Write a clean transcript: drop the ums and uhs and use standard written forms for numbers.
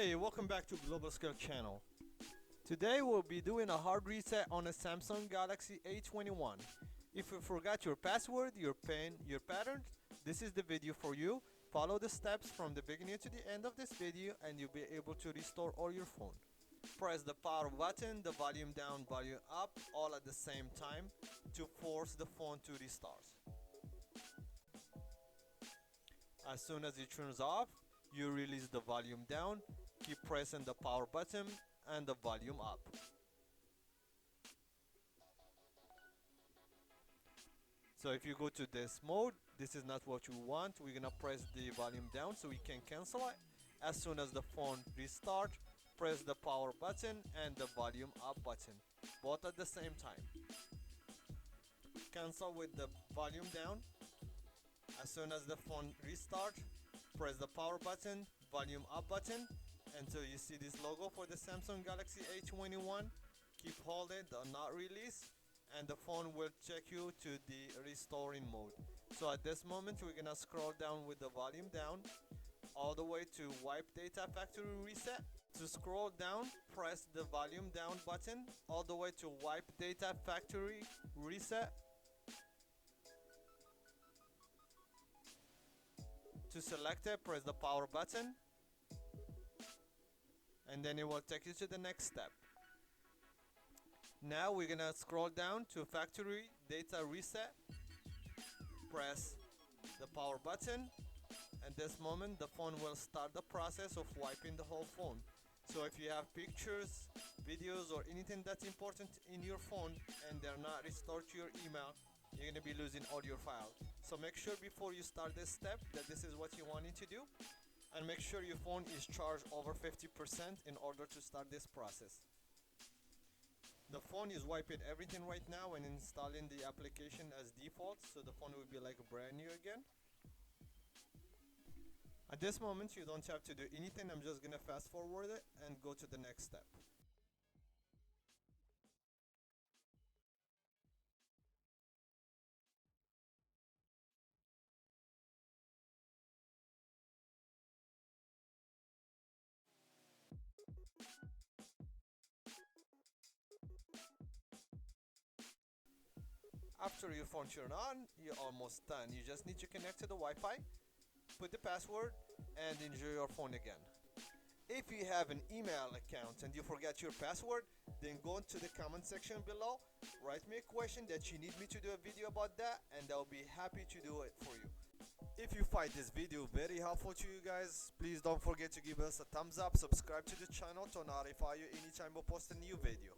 Hey, welcome back to Global Skill channel. Today we'll be doing a hard reset on a Samsung Galaxy A21. If you forgot your password, your PIN, your pattern, this is the video for you. Follow the steps from the beginning to the end of this video and you'll be able to restore all your phone. Press the power button, the volume down, volume up, all at the same time to force the phone to restart. As soon as it turns off, you release the volume down, keep pressing the power button and the volume up. So if you go to this mode, this is not what you want. We're gonna press the volume down so we can cancel it. As soon as the phone restart, press the power button and the volume up button, both at the same time. Cancel with the volume down. As soon as the phone restart, press the power button, volume up button until you see this logo for the Samsung Galaxy A21. Keep holding, do not release, and the phone will check you to the restoring mode. So at this moment we're gonna scroll down with the volume down all the way to wipe data factory reset. To scroll down, press the volume down button all the way to wipe data factory reset. To select it, press the power button and then it will take you to the next step. Now we're gonna scroll down to factory data reset. Press the power button. At this moment the phone will start the process of wiping the whole phone. So if you have pictures, videos or anything that's important in your phone and they're not restored to your email, you're gonna be losing all your files. So make sure before you start this step that this is what you wanted to do, and make sure your phone is charged over 50% in order to start this process. The phone is wiping everything right now and installing the application as default, so the phone will be like brand new again. At this moment you don't have to do anything. I'm just gonna fast forward it and go to the next step. After your phone turn on, you're almost done. You just need to connect to the Wi-Fi, put the password, and enjoy your phone again. If you have an email account and you forget your password, then go into the comment section below, write me a question that you need me to do a video about that, and I'll be happy to do it for you. If you find this video very helpful to you guys, please don't forget to give us a thumbs up, subscribe to the channel to notify you anytime we post a new video.